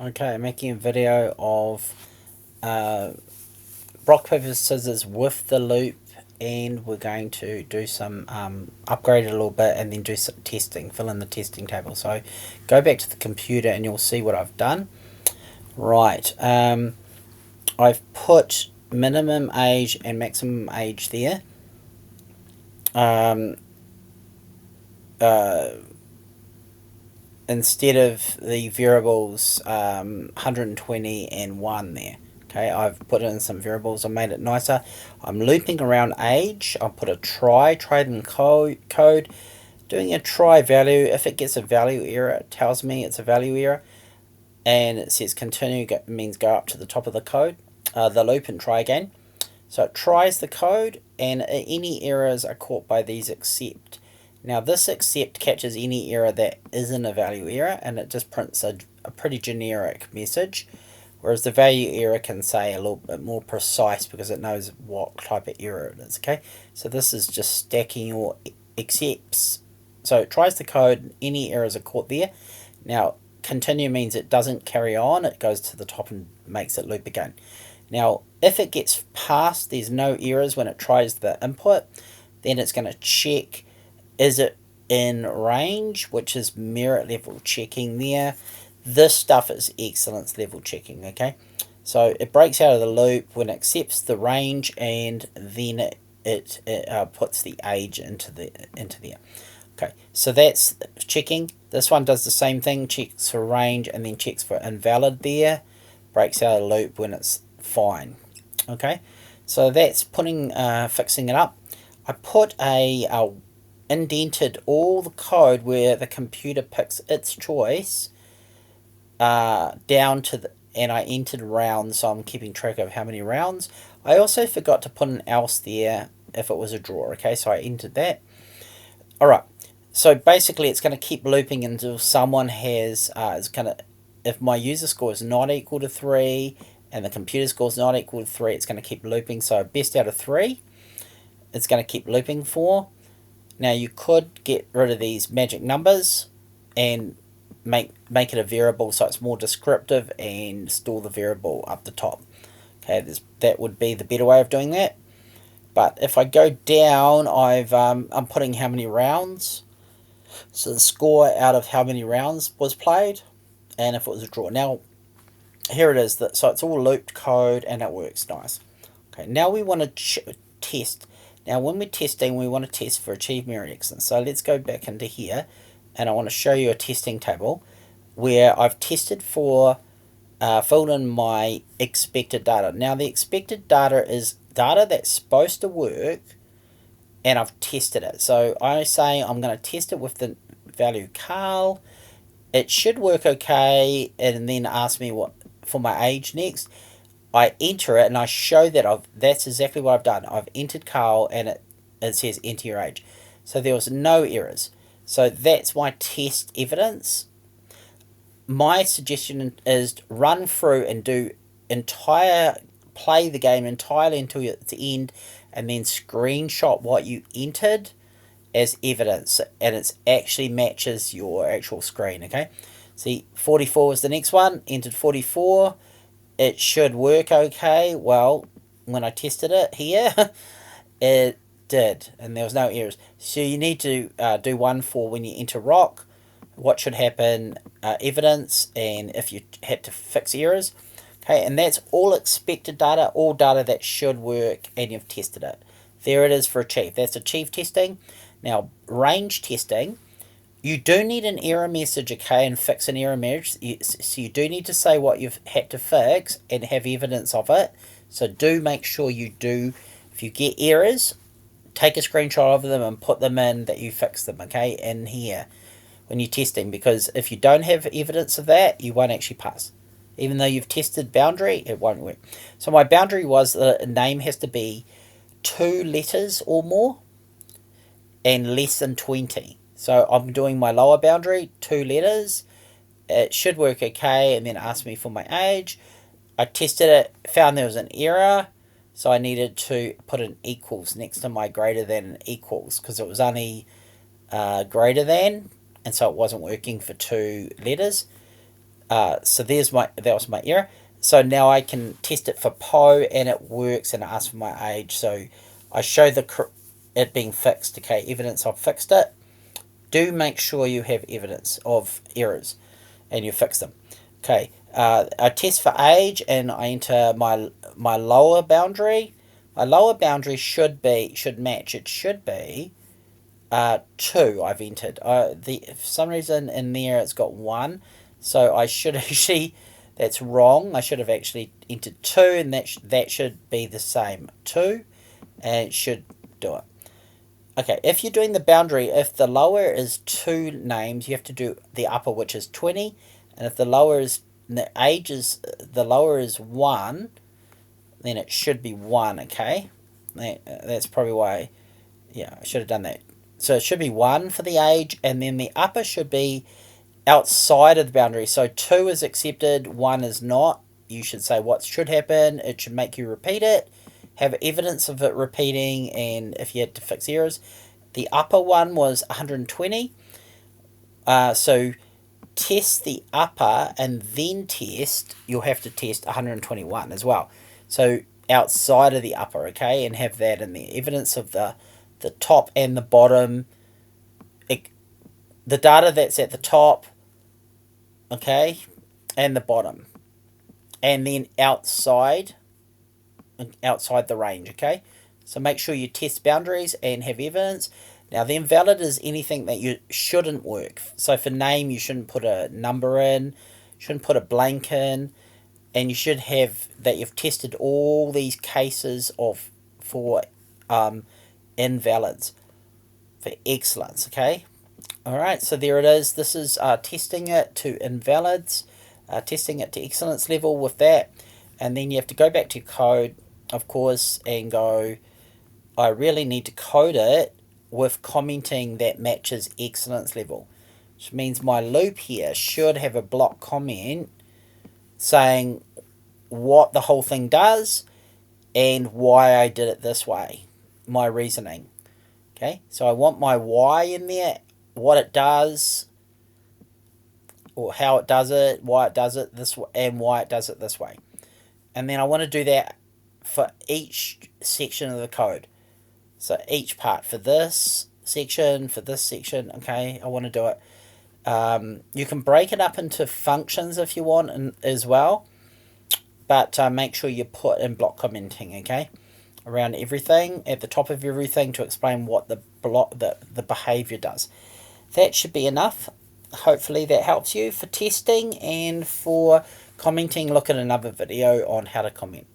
Okay, I'm making a video of rock, paper, scissors with the loop, and we're going to do some upgrade it a little bit and then do some testing, fill in the testing table. So go back to the computer and you'll see what I've done. Right, I've put minimum age and maximum age there. Um, uh, Instead of the variables 120 and 1 there. Okay, I've put in some variables, I made it nicer. I'm looping around age. I'll put a try in code, doing a try value. If it gets a value error, it tells me it's a value error, and it says continue means go up to the top of the code, the loop, and try again. So it tries the code, and any errors are caught by these except. Now this except catches any error that isn't a value error, and it just prints a pretty generic message, whereas the value error can say a little bit more precise because it knows what type of error it is. Okay, so this is just stacking your excepts. So it tries the code, any errors are caught there. Now continue means it doesn't carry on, it goes to the top and makes it loop again. Now if it gets past, there's no errors when it tries the input, then it's going to check, is it in range, which is merit level checking there. This stuff is excellence level checking, okay? So it breaks out of the loop when it accepts the range, and then it puts the age into there. Okay, so that's checking. This one does the same thing, checks for range and then checks for invalid there. Breaks out of the loop when it's fine. Okay, so that's fixing it up. I put indented all the code where the computer picks its choice down to and I entered rounds, so I'm keeping track of how many rounds. I also forgot to put an else there if it was a draw. Okay, so I entered that. All right, so basically it's going to keep looping until someone has if my user score is not equal to 3 and the computer score is not equal to 3, it's going to keep looping. So best out of 3, it's going to keep looping for. Now you could get rid of these magic numbers and make it a variable so it's more descriptive and store the variable up the top. Okay, that would be the better way of doing that. But if I go down, I'm putting how many rounds, so the score out of how many rounds was played, and if it was a draw. Now here it is. So it's all looped code and it works nice. Okay, now we want to test. Now when we're testing, we want to test for achievement and excellence. So let's go back into here, and I want to show you a testing table where I've tested for, filled in my expected data. Now the expected data is data that's supposed to work, and I've tested it. So I say I'm going to test it with the value Carl. It should work okay, and then ask me what for my age next. I enter it and I show that that's exactly what I've done. I've entered Carl, and it says enter your age. So there was no errors. So that's my test evidence. My suggestion is run through and play the game entirely until it's the end, and then screenshot what you entered as evidence, and it actually matches your actual screen. Okay, see, 44 was the next one, entered 44. It should work okay. Well, when I tested it here, it did, and there was no errors. So you need to do one for when you enter rock, what should happen, evidence, and if you had to fix errors. Okay, and that's all expected data, all data that should work, and you've tested it. There it is for achieve. That's achieve testing. Now, range testing, you do need an error message, okay, and fix an error message. So you do need to say what you've had to fix and have evidence of it. So do make sure you do, if you get errors, take a screenshot of them and put them in that you fixed them, okay, in here when you're testing, because if you don't have evidence of that, you won't actually pass. Even though you've tested boundary, it won't work. So my boundary was that a name has to be 2 letters or more and less than 20. So I'm doing my lower boundary, 2 letters. It should work okay, and then ask me for my age. I tested it, found there was an error, so I needed to put an equals next to my greater than and equals, because it was only greater than, and so it wasn't working for 2 letters. So that was my error. So now I can test it for Poe and it works and it asks for my age. So I show it being fixed. Okay, evidence I've fixed it. Do make sure you have evidence of errors and you fix them. Okay, I test for age and I enter my lower boundary. My lower boundary should match. It should be 2 I've entered. For some reason in there it's got 1. So I should actually, that's wrong. I should have actually entered 2 and that should be the same. 2 and it should do it. Okay, if you're doing the boundary, if the lower is 2 names, you have to do the upper, which is 20. And if the lower is, the lower is 1, then it should be 1, okay? That's probably why, yeah, I should have done that. So it should be 1 for the age, and then the upper should be outside of the boundary. So 2 is accepted, 1 is not. You should say what should happen. It should make you repeat it, have evidence of it repeating, and if you had to fix errors. The upper one was 120. So test the upper and then you'll have to test 121 as well. So outside of the upper, okay, and have that in there. Evidence of the top and the bottom. The data that's at the top, okay, and the bottom. And then outside the range, okay? So make sure you test boundaries and have evidence. Now, the invalid is anything that you shouldn't work. So for name, you shouldn't put a number in, shouldn't put a blank in, and you should have that you've tested all these cases for invalids for excellence, okay? All right, so there it is. This is testing it to invalids, testing it to excellence level with that, and then you have to go back to your code, of course, and go, I really need to code it with commenting that matches excellence level, which means my loop here should have a block comment saying what the whole thing does and why I did it this way, my reasoning. Okay, so I want my why in there, what it does, or how it does it, why it does it this way, and why it does it this way. And then I want to do that for each section of the code. So each part for this section, okay, I want to do it. You can break it up into functions if you want as well, but make sure you put in block commenting, okay, around everything, at the top of everything to explain what the behavior does. That should be enough. Hopefully that helps you for testing and for commenting. Look at another video on how to comment.